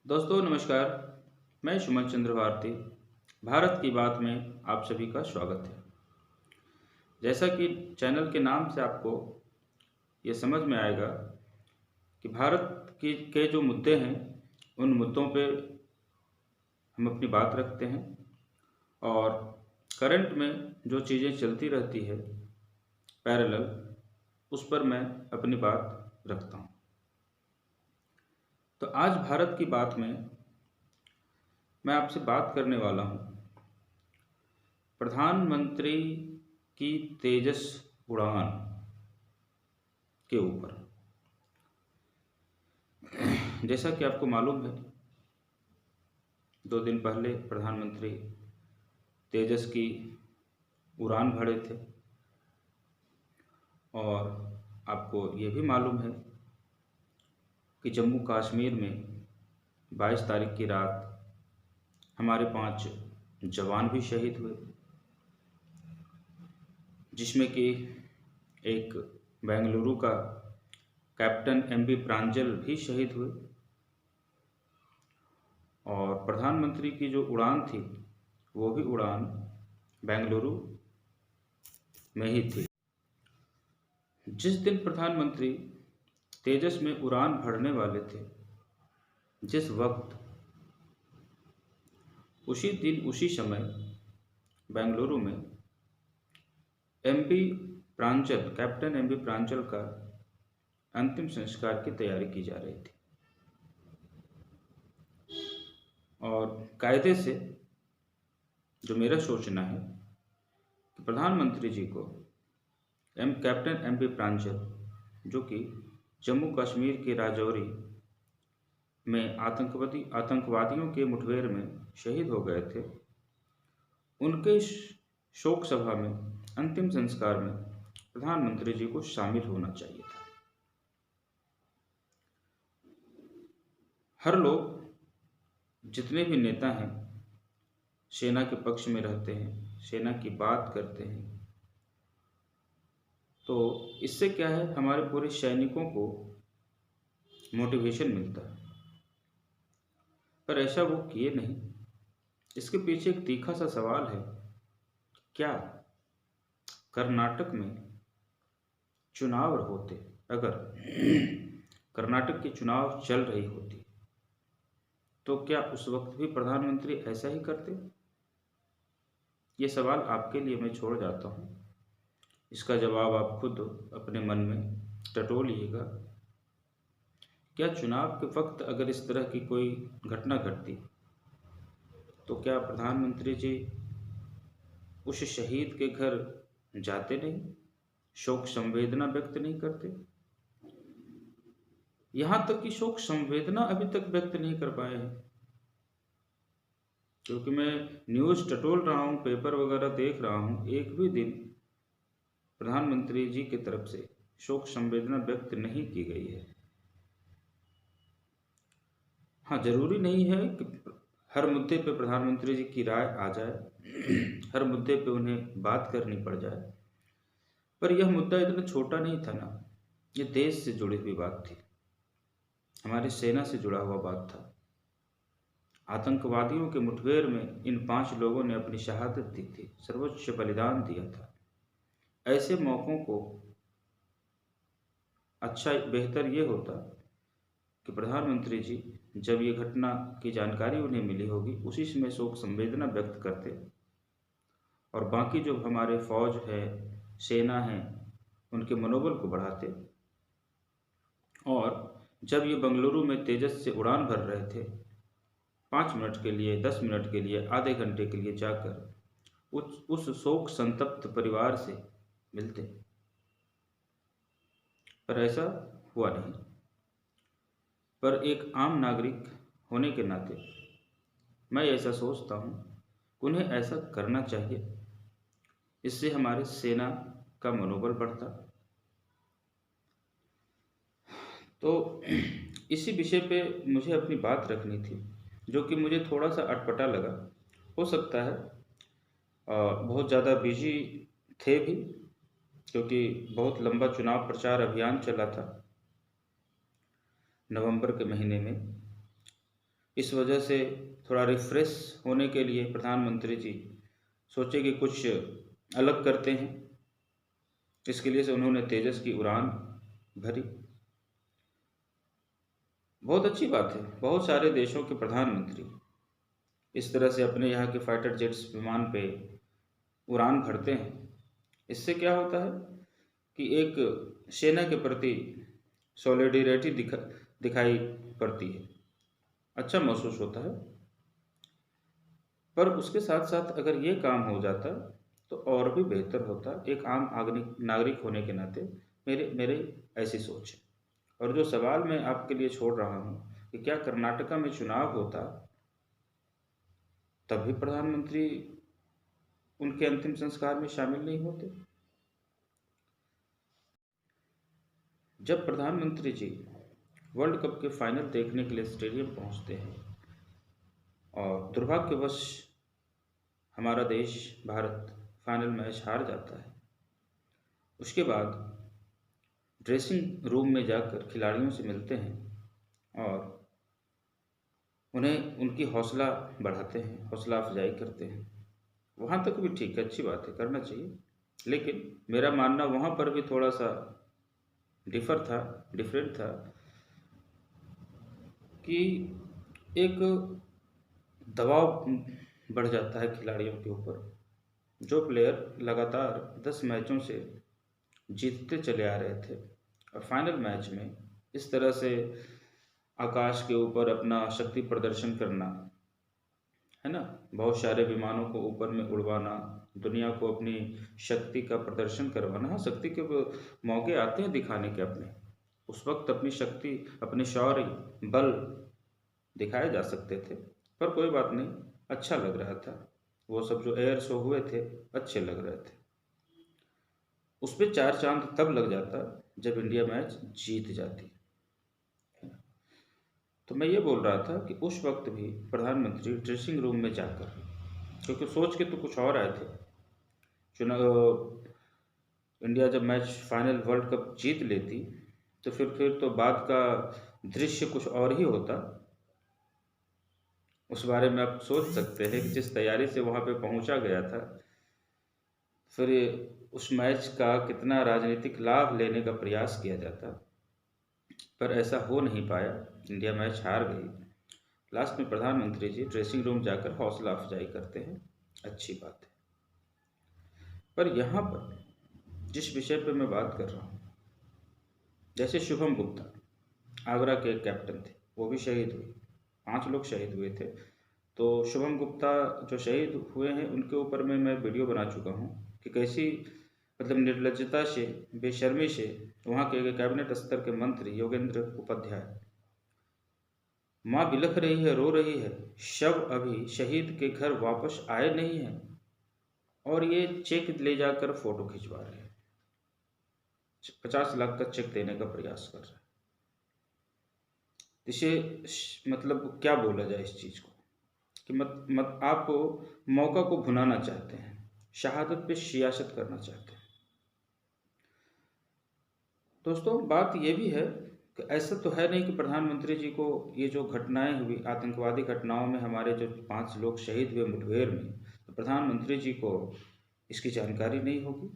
दोस्तों नमस्कार। मैं सुमन चंद्र भारती। भारत की बात में आप सभी का स्वागत है। जैसा कि चैनल के नाम से आपको ये समझ में आएगा कि भारत की के जो मुद्दे हैं उन मुद्दों पे हम अपनी बात रखते हैं और करंट में जो चीज़ें चलती रहती है पैरेलल, उस पर मैं अपनी बात रखता हूँ। तो आज भारत की बात में मैं आपसे बात करने वाला हूँ प्रधानमंत्री की तेजस उड़ान के ऊपर। जैसा कि आपको मालूम है, 2 दिन पहले प्रधानमंत्री तेजस की उड़ान भरे थे और आपको ये भी मालूम है कि जम्मू कश्मीर में 22 तारीख की रात हमारे 5 जवान भी शहीद हुए, जिसमें कि एक बेंगलुरु का कैप्टन एमबी प्रांजल भी शहीद हुए और प्रधानमंत्री की जो उड़ान थी वो भी उड़ान बेंगलुरु में ही थी। जिस दिन प्रधानमंत्री तेजस में उड़ान भरने वाले थे, जिस वक्त, उसी दिन उसी समय बेंगलुरु में कैप्टन एमबी प्रांजल का अंतिम संस्कार की तैयारी की जा रही थी और कायदे से जो मेरा सोचना है कि प्रधानमंत्री जी को कैप्टन एमबी प्रांजल, जो कि जम्मू कश्मीर के राजौरी में आतंकवादियों के मुठभेड़ में शहीद हो गए थे, उनके शोक सभा में, अंतिम संस्कार में प्रधानमंत्री जी को शामिल होना चाहिए था। हर लोग, जितने भी नेता हैं, सेना के पक्ष में रहते हैं, सेना की बात करते हैं, तो इससे क्या है, हमारे पूरे सैनिकों को मोटिवेशन मिलता है। पर ऐसा वो किए नहीं। इसके पीछे एक तीखा सा सवाल है, क्या कर्नाटक में चुनाव होते, अगर कर्नाटक की चुनाव चल रही होती, तो क्या उस वक्त भी प्रधानमंत्री ऐसा ही करते? ये सवाल आपके लिए मैं छोड़ जाता हूँ। इसका जवाब आप खुद अपने मन में टटोलिएगा। क्या चुनाव के वक्त अगर इस तरह की कोई घटना घटती, तो क्या प्रधानमंत्री जी उस शहीद के घर जाते नहीं, शोक संवेदना व्यक्त नहीं करते? यहाँ तक कि शोक संवेदना अभी तक व्यक्त नहीं कर पाए हैं। क्योंकि मैं न्यूज़ टटोल रहा हूँ, पेपर वगैरह देख रहा हूँ, एक भी दिन प्रधानमंत्री जी की तरफ से शोक संवेदना व्यक्त नहीं की गई है। हाँ, जरूरी नहीं है कि हर मुद्दे पे प्रधानमंत्री जी की राय आ जाए, हर मुद्दे पे उन्हें बात करनी पड़ जाए, पर यह मुद्दा इतना छोटा नहीं था ना। ये देश से जुड़ी हुई बात थी, हमारी सेना से जुड़ा हुआ बात था। आतंकवादियों के मुठभेड़ में इन 5 लोगों ने अपनी शहादत दी थी, सर्वोच्च बलिदान दिया था। ऐसे मौक़ों को बेहतर ये होता कि प्रधानमंत्री जी, जब ये घटना की जानकारी उन्हें मिली होगी, उसी समय शोक संवेदना व्यक्त करते और बाकी जो हमारे फौज है, सेना है, उनके मनोबल को बढ़ाते। और जब ये बेंगलुरु में तेजस से उड़ान भर रहे थे, 5 मिनट के लिए, 10 मिनट के लिए, आधे घंटे के लिए जाकर उस शोक संतप्त परिवार से मिलते, पर ऐसा हुआ नहीं। पर एक आम नागरिक होने के नाते मैं ऐसा सोचता हूँ कि उन्हें ऐसा करना चाहिए। इससे हमारे सेना का मनोबल बढ़ता। तो इसी विषय पे मुझे अपनी बात रखनी थी, जो कि मुझे थोड़ा सा अटपटा लगा। हो सकता है बहुत ज़्यादा बिजी थे भी, क्योंकि बहुत लंबा चुनाव प्रचार अभियान चला था नवंबर के महीने में। इस वजह से थोड़ा रिफ्रेश होने के लिए प्रधानमंत्री जी सोचे कि कुछ अलग करते हैं। इसके लिए से उन्होंने तेजस की उड़ान भरी। बहुत अच्छी बात है, बहुत सारे देशों के प्रधानमंत्री इस तरह से अपने यहाँ के फाइटर जेट्स विमान पे उड़ान भरते हैं। इससे क्या होता है कि एक सेना के प्रति सॉलिडेरिटी दिखाई पड़ती है, अच्छा महसूस होता है। पर उसके साथ साथ अगर ये काम हो जाता तो और भी बेहतर होता, एक आम नागरिक होने के नाते मेरे मेरे ऐसी सोच है। और जो सवाल मैं आपके लिए छोड़ रहा हूँ कि क्या कर्नाटका में चुनाव होता तब भी प्रधानमंत्री उनके अंतिम संस्कार में शामिल नहीं होते? जब प्रधानमंत्री जी वर्ल्ड कप के फाइनल देखने के लिए स्टेडियम पहुंचते हैं और दुर्भाग्यवश हमारा देश भारत फाइनल मैच हार जाता है, उसके बाद ड्रेसिंग रूम में जाकर खिलाड़ियों से मिलते हैं और उन्हें उनकी हौसला बढ़ाते हैं, हौसला अफजाई करते हैं। वहाँ तक भी ठीक है, अच्छी बात है, करना चाहिए। लेकिन मेरा मानना वहाँ पर भी थोड़ा सा डिफरेंट था कि एक दबाव बढ़ जाता है खिलाड़ियों के ऊपर। जो प्लेयर लगातार 10 मैचों से जीतते चले आ रहे थे और फाइनल मैच में इस तरह से आकाश के ऊपर अपना शक्ति प्रदर्शन करना, है ना, बहुत सारे विमानों को ऊपर में उड़वाना, दुनिया को अपनी शक्ति का प्रदर्शन करवाना। हाँ, शक्ति के मौके आते हैं दिखाने के अपने, उस वक्त अपनी शक्ति, अपने शौर्य, बल दिखाए जा सकते थे। पर कोई बात नहीं, अच्छा लग रहा था। वो सब जो एयर शो हुए थे अच्छे लग रहे थे। उस पर 4 चांद तब लग जाता जब इंडिया मैच जीत जाती। तो मैं ये बोल रहा था कि उस वक्त भी प्रधानमंत्री ड्रेसिंग रूम में जाकर, क्योंकि सोच के तो कुछ और आए थे, चुनाव इंडिया जब मैच फाइनल वर्ल्ड कप जीत लेती तो फिर तो बाद का दृश्य कुछ और ही होता। उस बारे में आप सोच सकते हैं कि जिस तैयारी से वहाँ पे पहुँचा गया था, फिर उस मैच का कितना राजनीतिक लाभ लेने का प्रयास किया जाता। पर ऐसा हो नहीं पाया, इंडिया मैच हार गई। लास्ट में प्रधानमंत्री जी ड्रेसिंग रूम जाकर हौसला अफजाई करते हैं, अच्छी बात है। पर यहाँ पर जिस विषय पे मैं बात कर रहा हूँ, जैसे शुभम गुप्ता आगरा के एक कैप्टन थे, वो भी शहीद हुए, 5 लोग शहीद हुए थे। तो शुभम गुप्ता जो शहीद हुए हैं उनके ऊपर मैं वीडियो बना चुका हूँ कि कैसी मतलब निर्लज्जता से, बेशर्मी से वहाँ के कैबिनेट स्तर के मंत्री योगेंद्र उपाध्याय, माँ बिलख रही है, रो रही है, शव अभी शहीद के घर वापस आए नहीं है, और ये चेक ले जाकर फोटो खिंचवा रहे हैं, 50 लाख का चेक देने का प्रयास कर रहे हैं। इसे मतलब क्या बोला जाए इस चीज़ को कि मत आप मौका को भुनाना चाहते हैं, शहादत पे सियासत करना चाहते हैं। दोस्तों, बात ये भी है कि ऐसा तो है नहीं कि प्रधानमंत्री जी को ये जो घटनाएं हुई, आतंकवादी घटनाओं में हमारे जो 5 लोग शहीद हुए मुठभेड़ में, तो प्रधानमंत्री जी को इसकी जानकारी नहीं होगी।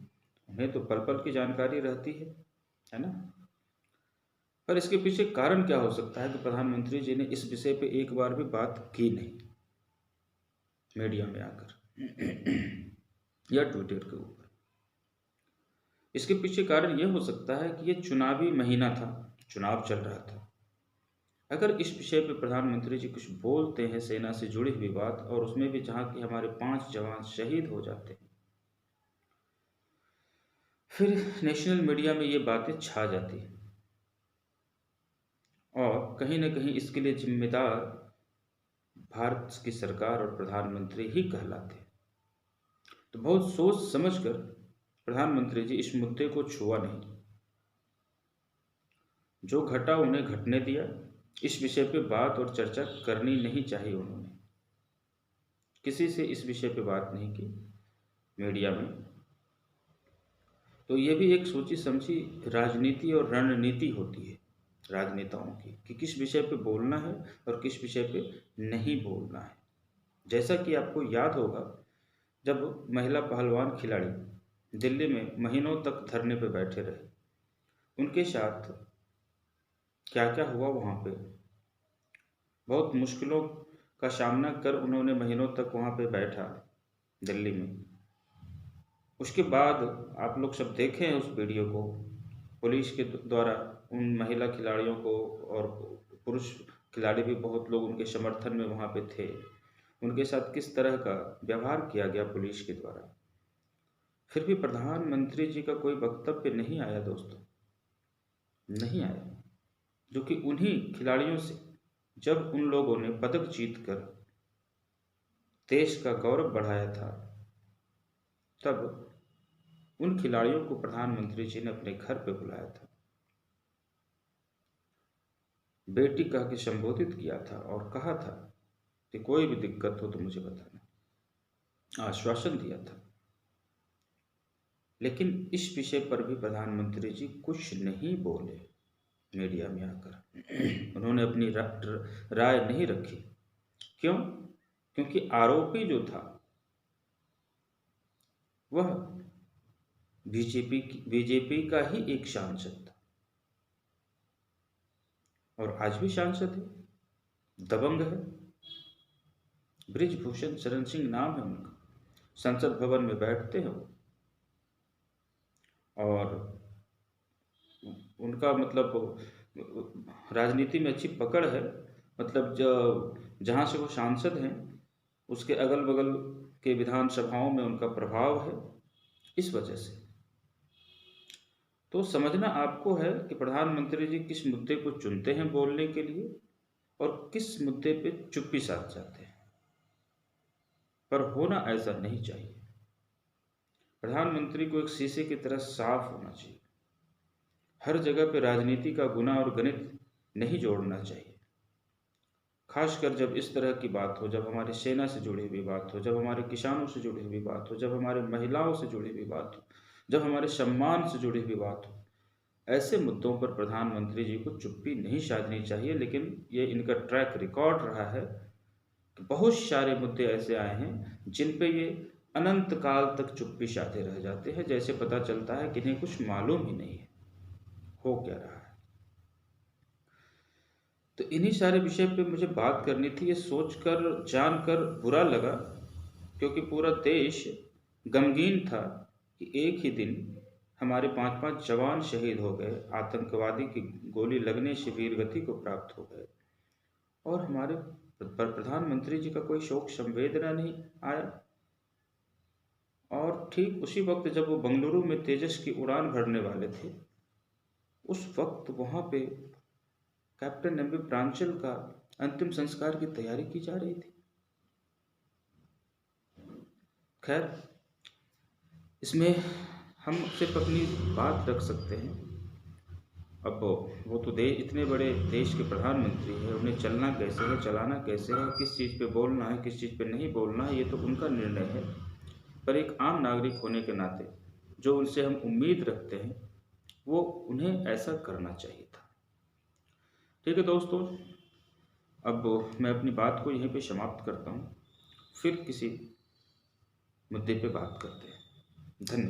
उन्हें तो पल पल की जानकारी रहती है ना। पर इसके पीछे कारण क्या हो सकता है कि प्रधानमंत्री जी ने इस विषय पे एक बार भी बात की नहीं मीडिया में आकर या ट्विटर के ऊपर? इसके पीछे कारण यह हो सकता है कि ये चुनावी महीना था, चुनाव चल रहा था। अगर इस विषय पे प्रधानमंत्री जी कुछ बोलते हैं, सेना से जुड़ी हुई बात, और उसमें भी जहाँ की हमारे 5 जवान शहीद हो जाते हैं, फिर नेशनल मीडिया में ये बातें छा जाती हैं और कहीं ना कहीं इसके लिए जिम्मेदार भारत की सरकार और प्रधानमंत्री ही कहलाते हैं। तो बहुत सोच समझकर प्रधानमंत्री जी इस मुद्दे को छुआ नहीं। जो घटा उन्हें घटने दिया, इस विषय पे बात और चर्चा करनी नहीं चाहिए। उन्होंने किसी से इस विषय पे बात नहीं की मीडिया में। तो ये भी एक सोची समझी राजनीति और रणनीति होती है राजनेताओं की कि किस विषय पे बोलना है और किस विषय पे नहीं बोलना है। जैसा कि आपको याद होगा, जब महिला पहलवान खिलाड़ी दिल्ली में महीनों तक धरने पे बैठे रहे, उनके साथ क्या क्या हुआ वहाँ पे, बहुत मुश्किलों का सामना कर उन्होंने महीनों तक वहाँ पे बैठा दिल्ली में। उसके बाद आप लोग सब देखें उस वीडियो को, पुलिस के द्वारा उन महिला खिलाड़ियों को, और पुरुष खिलाड़ी भी बहुत लोग उनके समर्थन में वहाँ पे थे, उनके साथ किस तरह का व्यवहार किया गया पुलिस के द्वारा। फिर भी प्रधानमंत्री जी का कोई वक्तव्य नहीं आया दोस्तों, नहीं आया। जो कि उन्हीं खिलाड़ियों से, जब उन लोगों ने पदक जीतकर देश का गौरव बढ़ाया था, तब उन खिलाड़ियों को प्रधानमंत्री जी ने अपने घर पे बुलाया था, बेटी कह के संबोधित किया था और कहा था कि कोई भी दिक्कत हो तो मुझे बताना, आश्वासन दिया था। लेकिन इस विषय पर भी प्रधानमंत्री जी कुछ नहीं बोले मीडिया में आकर। उन्होंने अपनी राय नहीं रखी। क्यों? क्योंकि आरोपी जो था वह बीजेपी का ही एक सांसद था, और आज भी सांसद है, दबंग है। बृजभूषण शरण सिंह नाम है उनका, संसद भवन में बैठते हैं वो, और उनका मतलब राजनीति में अच्छी पकड़ है। मतलब जो जहाँ से वो सांसद हैं उसके अगल बगल के विधानसभाओं में उनका प्रभाव है, इस वजह से। तो समझना आपको है कि प्रधानमंत्री जी किस मुद्दे को चुनते हैं बोलने के लिए और किस मुद्दे पे चुप्पी साध जाते हैं। पर होना ऐसा नहीं चाहिए। प्रधानमंत्री को एक शीशे की तरह साफ होना चाहिए। हर जगह पे राजनीति का गुना और गणित नहीं जोड़ना चाहिए। खासकर जब इस तरह की बात हो, जब हमारी सेना से जुड़ी हुई बात हो, जब हमारे किसानों से जुड़ी हुई बात हो, जब हमारे महिलाओं से जुड़ी हुई बात हो, जब हमारे सम्मान से जुड़ी हुई बात हो, ऐसे मुद्दों पर प्रधानमंत्री जी को चुप्पी नहीं साधनी चाहिए। लेकिन ये इनका ट्रैक रिकॉर्ड रहा है कि बहुत सारे मुद्दे ऐसे आए हैं जिन पे ये अनंत काल तक चुप्पी साधे रह जाते हैं, जैसे पता चलता है कि इन्हें कुछ मालूम ही नहीं है हो क्या रहा है। तो इन्हीं सारे विषय पे मुझे बात करनी थी। ये सोचकर जानकर बुरा लगा, क्योंकि पूरा देश गमगीन था कि एक ही दिन हमारे 5-5 जवान शहीद हो गए, आतंकवादी की गोली लगने से वीरगति को प्राप्त हो गए, और हमारे प्रधानमंत्री जी का कोई शोक संवेदना नहीं आया। और ठीक उसी वक्त जब वो बंगलुरु में तेजस की उड़ान भरने वाले थे, उस वक्त वहाँ पे कैप्टन एम.वी. प्रांजल का अंतिम संस्कार की तैयारी की जा रही थी। खैर, इसमें हम सिर्फ अपनी बात रख सकते हैं। अब वो तो इतने बड़े देश के प्रधानमंत्री हैं, उन्हें चलना कैसे है, चलाना कैसे है, किस चीज़ पे बोलना है, किस चीज़ पे नहीं बोलना है, ये तो उनका निर्णय है। पर एक आम नागरिक होने के नाते जो उनसे हम उम्मीद रखते हैं, वो उन्हें ऐसा करना चाहिए था। ठीक है दोस्तों, अब मैं अपनी बात को यहीं पे समाप्त करता हूँ। फिर किसी मुद्दे पे बात करते हैं। धन्यवाद।